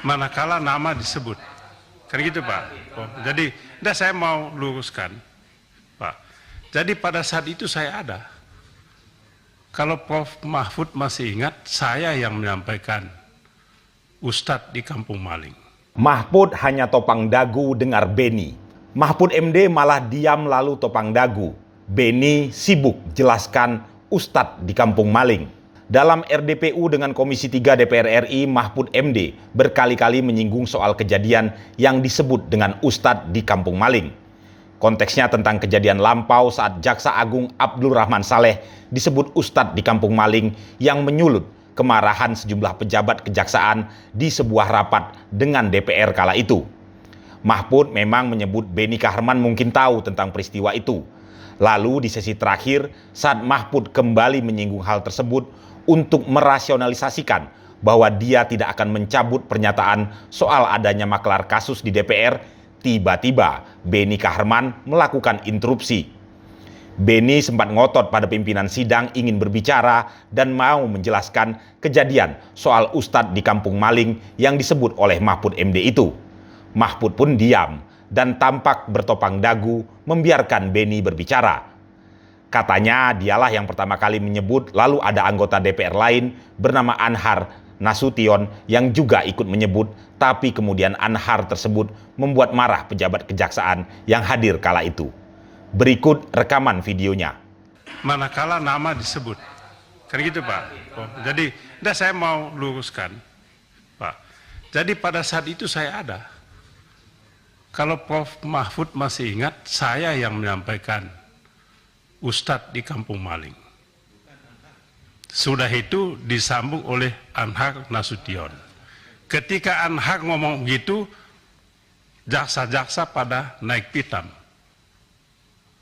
manakala nama disebut. Kan gitu Pak. Oh, jadi saya mau luruskan Pak. Jadi pada saat itu saya ada. Kalau Prof. Mahfud masih ingat, saya yang menyampaikan Ustadz di Kampung Maling. Mahfud hanya topang dagu dengar Beni. Mahfud MD malah diam lalu topang dagu. Beni sibuk jelaskan Ustadz di Kampung Maling. Dalam RDPU dengan Komisi 3 DPR RI, Mahfud MD berkali-kali menyinggung soal kejadian yang disebut dengan Ustadz di Kampung Maling. Konteksnya tentang kejadian lampau saat Jaksa Agung Abdul Rahman Saleh disebut Ustadz di Kampung Maling yang menyulut kemarahan sejumlah pejabat kejaksaan di sebuah rapat dengan DPR kala itu. Mahfud memang menyebut Beni Kaharman mungkin tahu tentang peristiwa itu. Lalu di sesi terakhir saat Mahfud kembali menyinggung hal tersebut untuk merasionalisasikan bahwa dia tidak akan mencabut pernyataan soal adanya maklar kasus di DPR, tiba-tiba Beni Kaharman melakukan interupsi. Beni sempat ngotot pada pimpinan sidang ingin berbicara dan mau menjelaskan kejadian soal Ustadz di Kampung Maling yang disebut oleh Mahfud MD itu. Mahfud pun diam dan tampak bertopang dagu membiarkan Beni berbicara. Katanya dialah yang pertama kali menyebut, lalu ada anggota DPR lain bernama Anhar Nasution yang juga ikut menyebut, tapi kemudian Anhar tersebut membuat marah pejabat kejaksaan yang hadir kala itu. Berikut rekaman videonya. Manakala nama disebut. Kan gitu Pak. Oh, jadi saya mau luruskan Pak. Jadi pada saat itu saya ada. Kalau Prof. Mahfud masih ingat, saya yang menyampaikan Ustadz di Kampung Maling. Sudah itu disambung oleh Anhar Nasution. Ketika Anhar ngomong gitu, jaksa-jaksa pada naik pitam.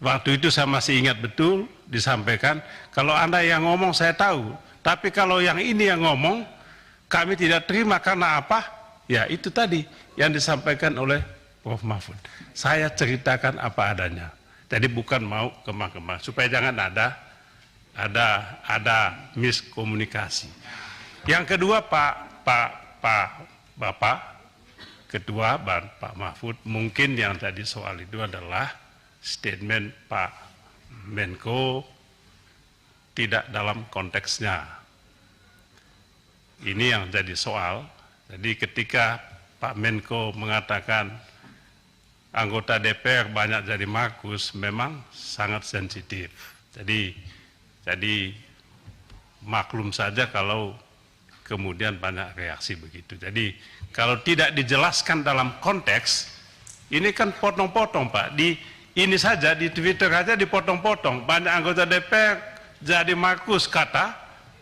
Waktu itu saya masih ingat betul disampaikan, kalau Anda yang ngomong saya tahu, tapi kalau yang ini yang ngomong, kami tidak terima karena apa? Ya itu tadi yang disampaikan oleh Prof. Mahfud. Saya ceritakan apa adanya. Jadi bukan mau kemah-kemah, supaya jangan ada miskomunikasi. Yang kedua Bapak Ketua Pak Mahfud, mungkin yang tadi soal itu adalah statement Pak Menko tidak dalam konteksnya. Ini yang jadi soal. Jadi ketika Pak Menko mengatakan anggota DPR banyak jadi Markus, memang sangat sensitif. Jadi maklum saja kalau kemudian banyak reaksi begitu. Jadi kalau tidak dijelaskan dalam konteks, ini kan potong-potong Pak. Ini saja di Twitter aja dipotong-potong. Banyak anggota DPR jadi Markus kata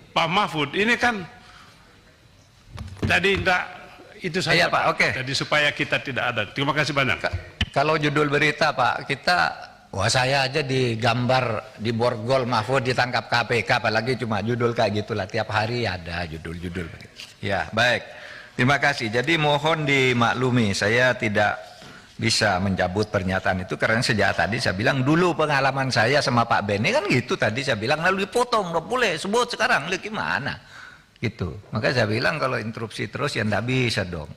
Pak Mahfud. Ini kan tadi tidak itu saja Pak. Oke. Jadi supaya kita tidak ada. Terima kasih banyak. Kalau judul berita Pak, saya aja digambar di borgol Mahfud ditangkap KPK, apalagi cuma judul kayak gitulah, tiap hari ada judul-judul. Ya, baik. Terima kasih. Jadi mohon dimaklumi, saya tidak bisa mencabut pernyataan itu karena sejak tadi saya bilang dulu pengalaman saya sama Pak Beni kan gitu, tadi saya bilang lalu dipotong, nggak boleh sebut sekarang, gimana? Gitu. Maka saya bilang kalau interupsi terus ya nggak bisa dong.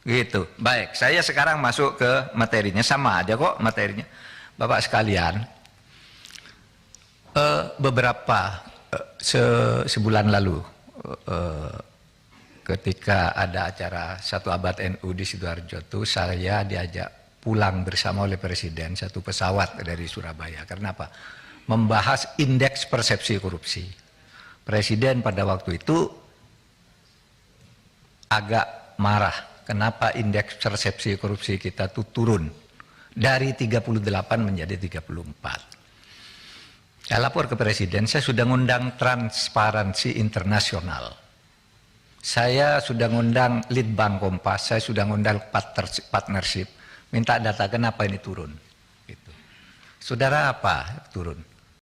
Gitu. Baik, saya sekarang masuk ke materinya, sama aja kok materinya. Bapak sekalian, sebulan lalu ketika ada acara 1 Abad NU di Sidoarjo itu, saya diajak pulang bersama oleh Presiden satu pesawat dari Surabaya. Karena apa? Membahas indeks persepsi korupsi. Presiden pada waktu itu agak marah. Kenapa indeks persepsi korupsi kita tuh turun dari 38 menjadi 34. Saya lapor ke Presiden, saya sudah ngundang Transparansi Internasional. Saya sudah ngundang Litbang Kompas, saya sudah ngundang partnership, minta data kenapa ini turun. Gitu. Saudara apa turun?